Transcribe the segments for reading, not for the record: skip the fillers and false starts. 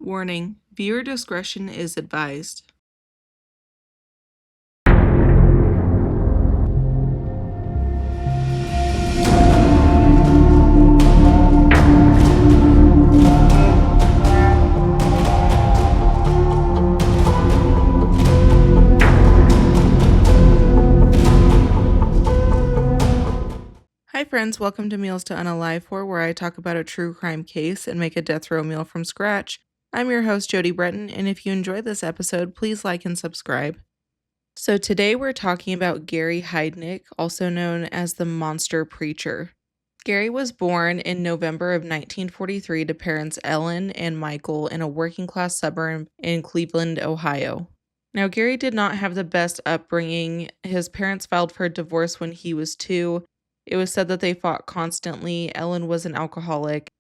Warning: viewer discretion is advised. Hi friends, welcome to Meals to Unalive For, where I talk about a true crime case and make a death row meal from scratch. I'm your host, Jody Breton, and if you enjoyed this episode, please like and subscribe. So today we're talking about Gary Heidnik, also known as the Monster Preacher. Gary was born in November of 1943 to parents Ellen and Michael in a working-class suburb in Cleveland, Ohio. Now, Gary did not have the best upbringing. His parents filed for divorce when he was 2. It was said that they fought constantly. Ellen was an alcoholic,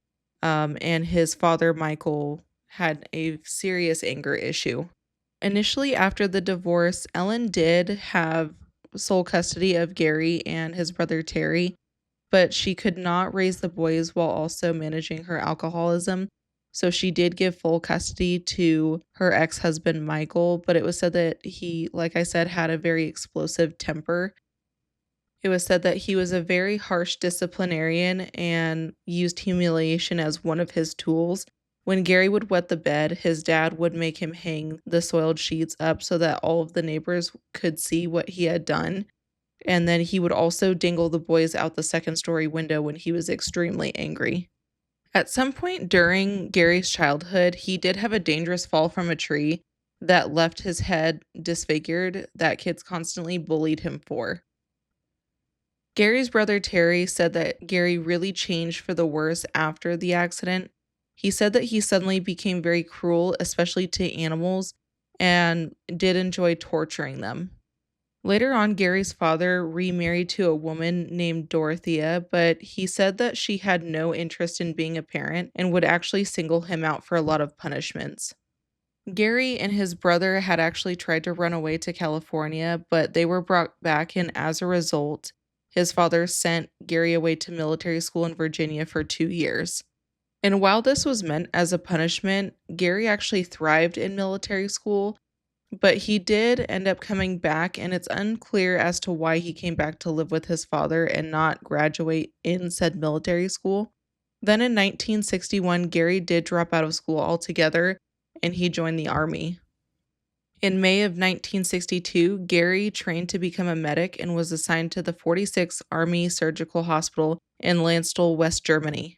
and his father, Michael, had a serious anger issue. Initially, after the divorce, Ellen did have sole custody of Gary and his brother Terry, but she could not raise the boys while also managing her alcoholism. So she did give full custody to her ex-husband, Michael, but it was said that he, like I said, had a very explosive temper. It was said that he was a very harsh disciplinarian and used humiliation as one of his tools. When Gary would wet the bed, his dad would make him hang the soiled sheets up so that all of the neighbors could see what he had done. And then he would also dangle the boys out the second-story window when he was extremely angry. At some point during Gary's childhood, he did have a dangerous fall from a tree that left his head disfigured that kids constantly bullied him for. Gary's brother Terry said that Gary really changed for the worse after the accident. He said that he suddenly became very cruel, especially to animals, and did enjoy torturing them. Later on, Gary's father remarried to a woman named Dorothea, but he said that she had no interest in being a parent and would actually single him out for a lot of punishments. Gary and his brother had actually tried to run away to California, but they were brought back, and as a result, his father sent Gary away to military school in Virginia for 2 years. And while this was meant as a punishment, Gary actually thrived in military school, but he did end up coming back, and it's unclear as to why he came back to live with his father and not graduate in said military school. Then in 1961, Gary did drop out of school altogether, and he joined the Army. In May of 1962, Gary trained to become a medic and was assigned to the 46th Army Surgical Hospital in Landstuhl, West Germany.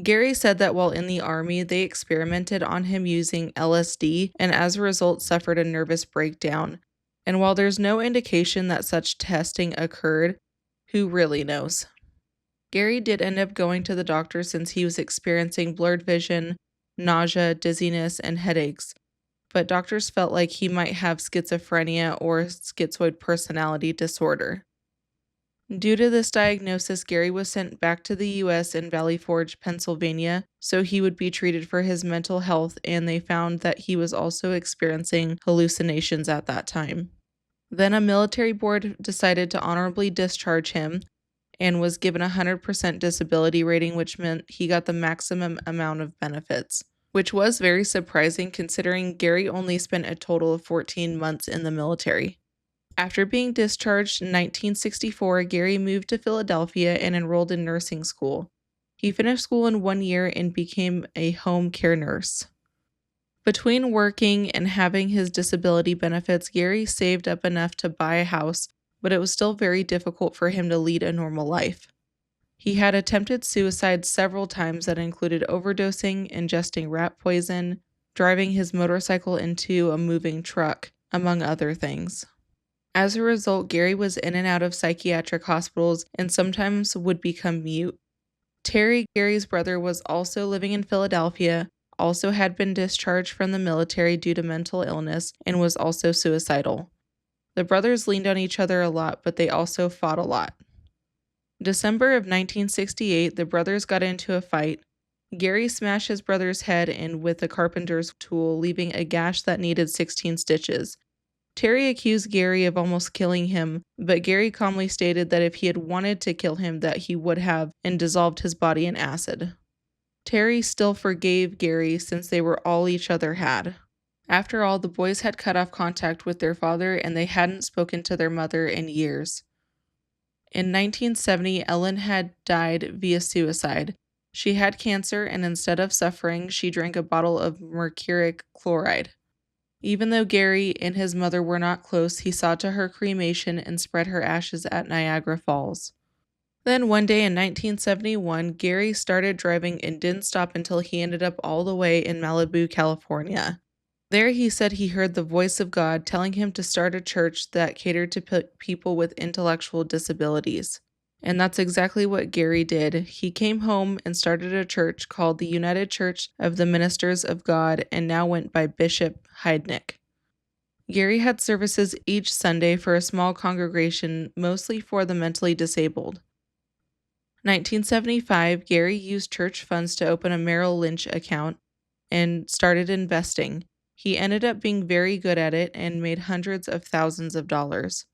Gary said that while in the Army, they experimented on him using LSD and as a result suffered a nervous breakdown. And while there's no indication that such testing occurred, who really knows? Gary did end up going to the doctor since he was experiencing blurred vision, nausea, dizziness, and headaches. But doctors felt like he might have schizophrenia or schizoid personality disorder. Due to this diagnosis, Gary was sent back to the U.S. in Valley Forge, Pennsylvania, so he would be treated for his mental health, and they found that he was also experiencing hallucinations at that time. Then a military board decided to honorably discharge him and was given a 100% disability rating, which meant he got the maximum amount of benefits, which was very surprising considering Gary only spent a total of 14 months in the military. After being discharged in 1964, Gary moved to Philadelphia and enrolled in nursing school. He finished school in 1 year and became a home care nurse. Between working and having his disability benefits, Gary saved up enough to buy a house, but it was still very difficult for him to lead a normal life. He had attempted suicide several times that included overdosing, ingesting rat poison, driving his motorcycle into a moving truck, among other things. As a result, Gary was in and out of psychiatric hospitals and sometimes would become mute. Terry, Gary's brother, was also living in Philadelphia, also had been discharged from the military due to mental illness, and was also suicidal. The brothers leaned on each other a lot, but they also fought a lot. December of 1968, the brothers got into a fight. Gary smashed his brother's head in with a carpenter's tool, leaving a gash that needed 16 stitches. Terry accused Gary of almost killing him, but Gary calmly stated that if he had wanted to kill him that he would have, and dissolved his body in acid. Terry still forgave Gary since they were all each other had. After all, the boys had cut off contact with their father and they hadn't spoken to their mother in years. In 1970, Ellen had died via suicide. She had cancer, and instead of suffering, she drank a bottle of mercuric chloride. Even though Gary and his mother were not close, he saw to her cremation and spread her ashes at Niagara Falls. Then one day in 1971, Gary started driving and didn't stop until he ended up all the way in Malibu, California. There he said he heard the voice of God telling him to start a church that catered to people with intellectual disabilities. And that's exactly what Gary did. He came home and started a church called the United Church of the Ministers of God and now went by Bishop Heidnik. Gary had services each Sunday for a small congregation, mostly for the mentally disabled. 1975, Gary used church funds to open a Merrill Lynch account and started investing. He ended up being very good at it and made hundreds of thousands of dollars.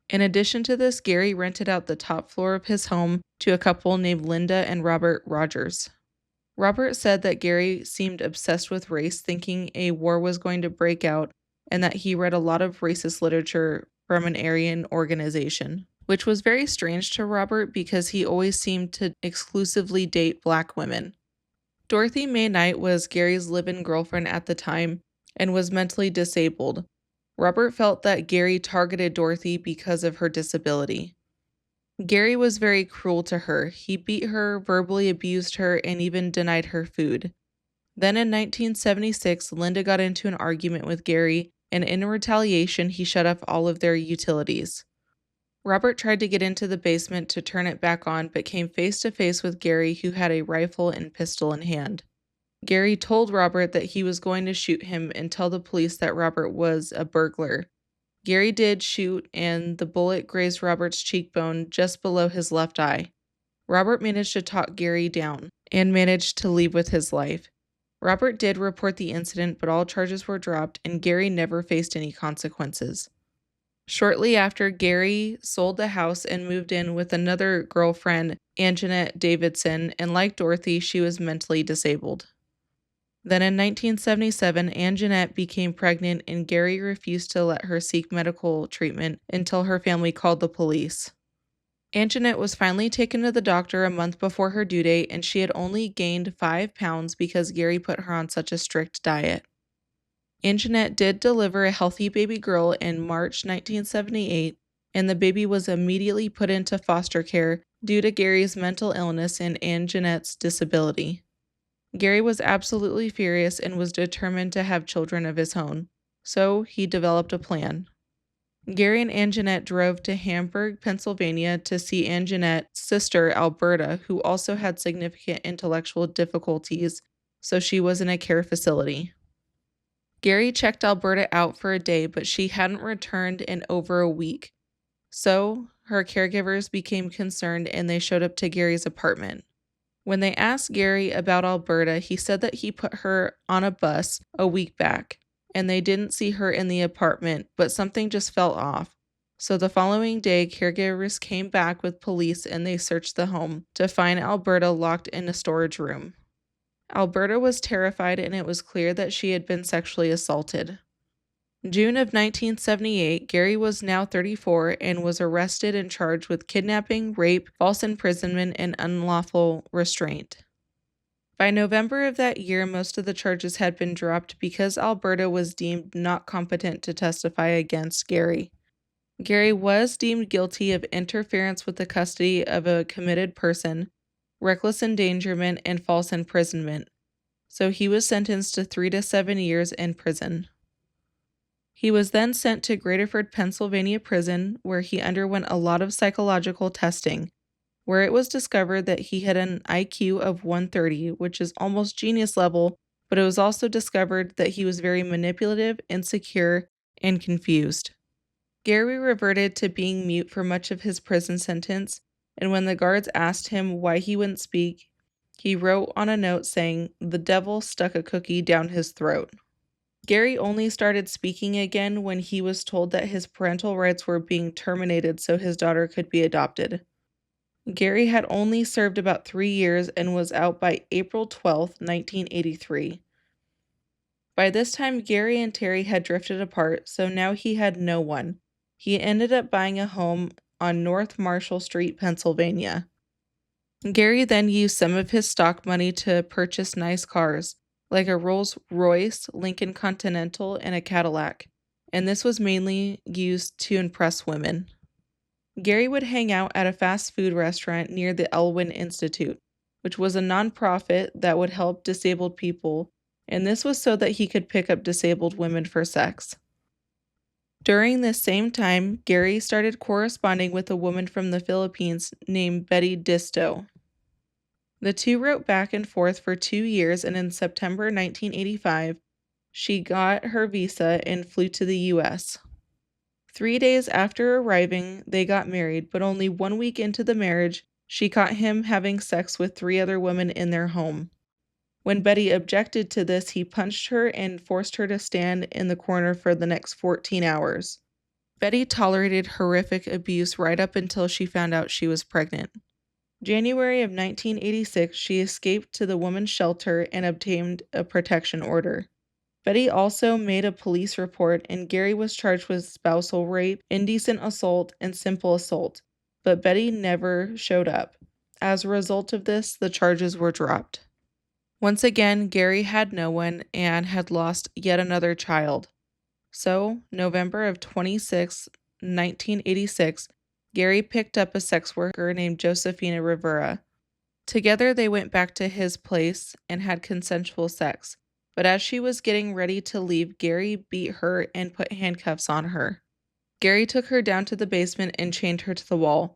In addition to this, Gary rented out the top floor of his home to a couple named Linda and Robert Rogers. Robert said that Gary seemed obsessed with race, thinking a war was going to break out, and that he read a lot of racist literature from an Aryan organization, which was very strange to Robert because he always seemed to exclusively date Black women. Dorothy Mae Knight was Gary's live-in girlfriend at the time and was mentally disabled. Robert felt that Gary targeted Dorothy because of her disability. Gary was very cruel to her. He beat her, verbally abused her, and even denied her food. Then in 1976, Linda got into an argument with Gary, and in retaliation, he shut off all of their utilities. Robert tried to get into the basement to turn it back on, but came face to face with Gary, who had a rifle and pistol in hand. Gary told Robert that he was going to shoot him and tell the police that Robert was a burglar. Gary did shoot, and the bullet grazed Robert's cheekbone just below his left eye. Robert managed to talk Gary down and managed to leave with his life. Robert did report the incident, but all charges were dropped, and Gary never faced any consequences. Shortly after, Gary sold the house and moved in with another girlfriend, Anjanette Davidson, and like Dorothy, she was mentally disabled. Then in 1977, Anjanette became pregnant and Gary refused to let her seek medical treatment until her family called the police. Anjanette was finally taken to the doctor a month before her due date, and she had only gained 5 pounds because Gary put her on such a strict diet. Anjanette did deliver a healthy baby girl in March 1978, and the baby was immediately put into foster care due to Gary's mental illness and Anjanette's disability. Gary was absolutely furious and was determined to have children of his own, so he developed a plan. Gary and Anjanette drove to Hamburg, Pennsylvania to see Anjanette's sister, Alberta, who also had significant intellectual difficulties, so she was in a care facility. Gary checked Alberta out for a day, but she hadn't returned in over a week, so her caregivers became concerned and they showed up to Gary's apartment. When they asked Gary about Alberta, he said that he put her on a bus a week back, and they didn't see her in the apartment, but something just felt off. So the following day, caregivers came back with police and they searched the home to find Alberta locked in a storage room. Alberta was terrified and it was clear that she had been sexually assaulted. June of 1978, Gary was now 34 and was arrested and charged with kidnapping, rape, false imprisonment, and unlawful restraint. By November of that year, most of the charges had been dropped because Alberta was deemed not competent to testify against Gary. Gary was deemed guilty of interference with the custody of a committed person, reckless endangerment, and false imprisonment, so he was sentenced to 3 to 7 years in prison. He was then sent to Graterford, Pennsylvania prison, where he underwent a lot of psychological testing, where it was discovered that he had an IQ of 130, which is almost genius level, but it was also discovered that he was very manipulative, insecure, and confused. Gary reverted to being mute for much of his prison sentence, and when the guards asked him why he wouldn't speak, he wrote on a note saying, "The devil stuck a cookie down his throat." Gary only started speaking again when he was told that his parental rights were being terminated so his daughter could be adopted. Gary had only served about 3 years and was out by April 12, 1983. By this time, Gary and Terry had drifted apart, so now he had no one. He ended up buying a home on North Marshall Street, Pennsylvania. Gary then used some of his stock money to purchase nice cars, like a Rolls-Royce, Lincoln Continental, and a Cadillac, and this was mainly used to impress women. Gary would hang out at a fast food restaurant near the Elwyn Institute, which was a nonprofit that would help disabled people, and this was so that he could pick up disabled women for sex. During this same time, Gary started corresponding with a woman from the Philippines named Betty Disto. The two wrote back and forth for 2 years, and in September 1985, she got her visa and flew to the U.S. 3 days after arriving, they got married, but only 1 week into the marriage, she caught him having sex with 3 other women in their home. When Betty objected to this, he punched her and forced her to stand in the corner for the next 14 hours. Betty tolerated horrific abuse right up until she found out she was pregnant. January of 1986, she escaped to the women's shelter and obtained a protection order. Betty also made a police report, and Gary was charged with spousal rape, indecent assault, and simple assault, but Betty never showed up. As a result of this, the charges were dropped. Once again, Gary had no one and had lost yet another child. So, November of 1986, Gary picked up a sex worker named Josefina Rivera. Together, they went back to his place and had consensual sex. But as she was getting ready to leave, Gary beat her and put handcuffs on her. Gary took her down to the basement and chained her to the wall.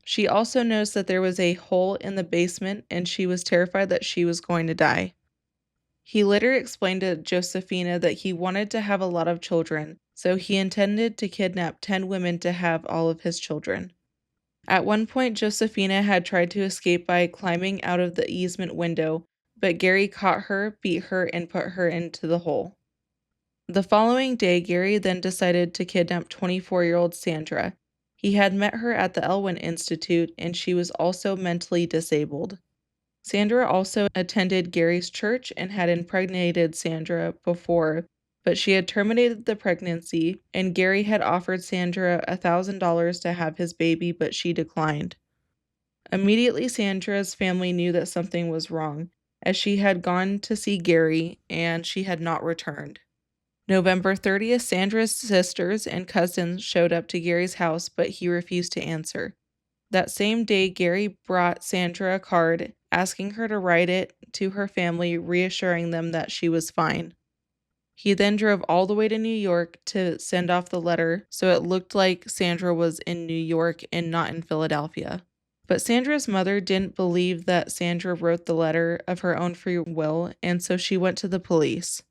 She also noticed that there was a hole in the basement, and she was terrified that she was going to die. He later explained to Josefina that he wanted to have a lot of children, so he intended to kidnap 10 women to have all of his children. At one point, Josefina had tried to escape by climbing out of the easement window, but Gary caught her, beat her, and put her into the hole. The following day, Gary then decided to kidnap 24-year-old Sandra. He had met her at the Elwyn Institute, and she was also mentally disabled. Sandra also attended Gary's church and had impregnated Sandra before, but she had terminated the pregnancy, and Gary had offered Sandra $1,000 to have his baby, but she declined. Immediately, Sandra's family knew that something was wrong, as she had gone to see Gary and she had not returned. November 30th, Sandra's sisters and cousins showed up to Gary's house, but he refused to answer. That same day, Gary brought Sandra a card asking her to write it to her family, reassuring them that she was fine. He then drove all the way to New York to send off the letter, so it looked like Sandra was in New York and not in Philadelphia. But Sandra's mother didn't believe that Sandra wrote the letter of her own free will, and so she went to the police.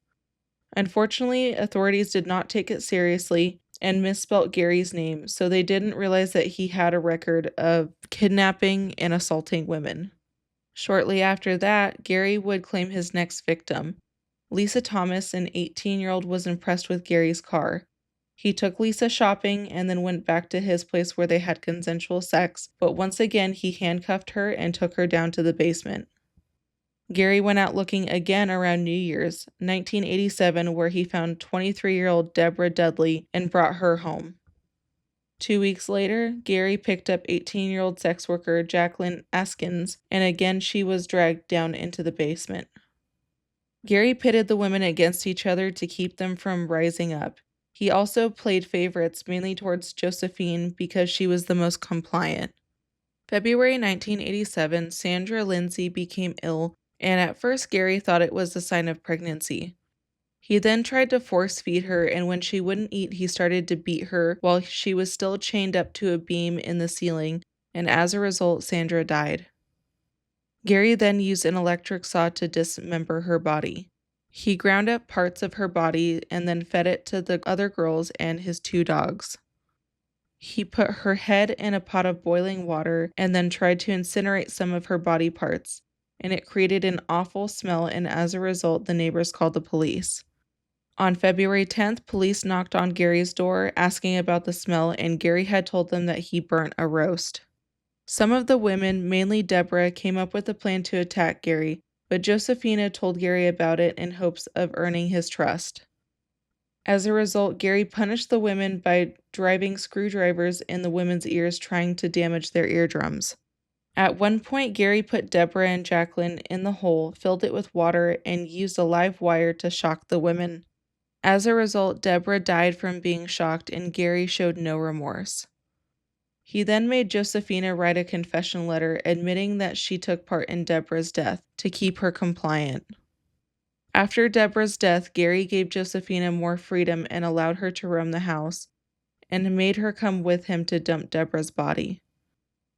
Unfortunately, authorities did not take it seriously and misspelt Gary's name, so they didn't realize that he had a record of kidnapping and assaulting women. Shortly after that, Gary would claim his next victim. Lisa Thomas, an 18-year-old, was impressed with Gary's car. He took Lisa shopping and then went back to his place where they had consensual sex, but once again he handcuffed her and took her down to the basement. Gary went out looking again around New Year's, 1987, where he found 23-year-old Deborah Dudley and brought her home. 2 weeks later, Gary picked up 18-year-old sex worker Jacqueline Askins, and again she was dragged down into the basement. Gary pitted the women against each other to keep them from rising up. He also played favorites, mainly towards Josephine because she was the most compliant. February 1987, Sandra Lindsay became ill, and at first Gary thought it was a sign of pregnancy. He then tried to force feed her, and when she wouldn't eat, he started to beat her while she was still chained up to a beam in the ceiling, and as a result, Sandra died. Gary then used an electric saw to dismember her body. He ground up parts of her body and then fed it to the other girls and his 2 dogs. He put her head in a pot of boiling water and then tried to incinerate some of her body parts, and it created an awful smell, and as a result, the neighbors called the police. On February 10th, police knocked on Gary's door asking about the smell, and Gary had told them that he burnt a roast. Some of the women, mainly Deborah, came up with a plan to attack Gary, but Josephina told Gary about it in hopes of earning his trust. As a result, Gary punished the women by driving screwdrivers in the women's ears, trying to damage their eardrums. At one point, Gary put Deborah and Jacqueline in the hole, filled it with water, and used a live wire to shock the women. As a result, Deborah died from being shocked, and Gary showed no remorse. He then made Josephina write a confession letter admitting that she took part in Deborah's death to keep her compliant. After Deborah's death, Gary gave Josephina more freedom and allowed her to roam the house, and made her come with him to dump Deborah's body.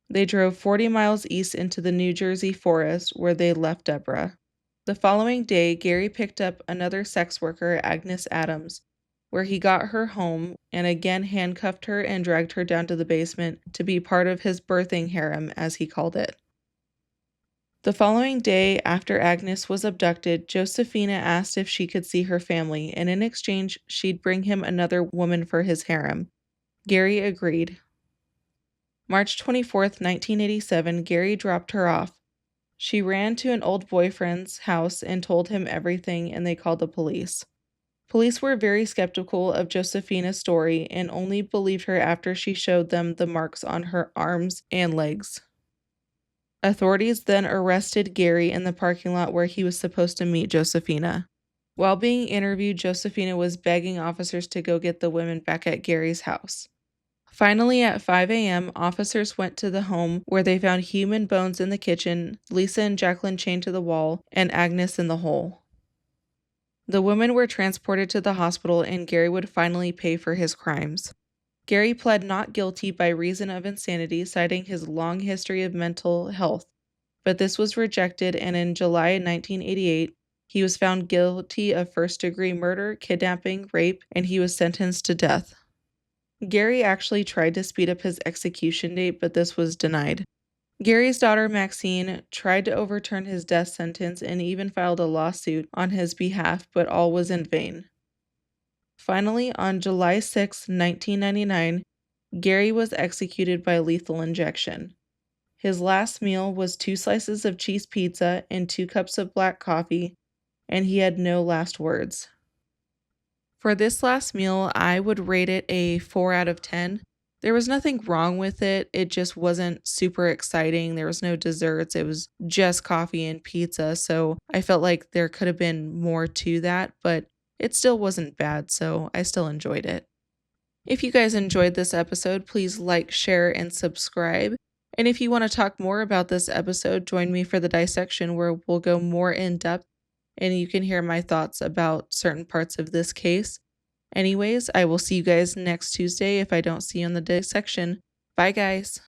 They drove 40 miles east into the New Jersey forest, where they left Deborah. The following day, Gary picked up another sex worker, Agnes Adams, where he got her home and again handcuffed her and dragged her down to the basement to be part of his birthing harem, as he called it. The following day, after Agnes was abducted, Josephina asked if she could see her family, and in exchange, she'd bring him another woman for his harem. Gary agreed. March 24th, 1987, Gary dropped her off. She ran to an old boyfriend's house and told him everything, and they called the police. Police were very skeptical of Josephina's story and only believed her after she showed them the marks on her arms and legs. Authorities then arrested Gary in the parking lot where he was supposed to meet Josephina. While being interviewed, Josephina was begging officers to go get the women back at Gary's house. Finally, at 5 a.m., officers went to the home where they found human bones in the kitchen, Lisa and Jacqueline chained to the wall, and Agnes in the hole. The women were transported to the hospital, and Gary would finally pay for his crimes. Gary pled not guilty by reason of insanity, citing his long history of mental health, but this was rejected, and in July 1988, he was found guilty of first-degree murder, kidnapping, rape, and he was sentenced to death. Gary actually tried to speed up his execution date, but this was denied. Gary's daughter Maxine tried to overturn his death sentence and even filed a lawsuit on his behalf, but all was in vain. Finally, on July 6, 1999, Gary was executed by lethal injection. His last meal was 2 slices of cheese pizza and 2 cups of black coffee, and he had no last words. For this last meal, I would rate it a 4 out of 10. There was nothing wrong with it. It just wasn't super exciting. There was no desserts. It was just coffee and pizza. So I felt like there could have been more to that, but it still wasn't bad. So I still enjoyed it. If you guys enjoyed this episode, please like, share, and subscribe. And if you want to talk more about this episode, join me for the dissection where we'll go more in depth and you can hear my thoughts about certain parts of this case. Anyways, I will see you guys next Tuesday if I don't see you in the dissection. Bye, guys.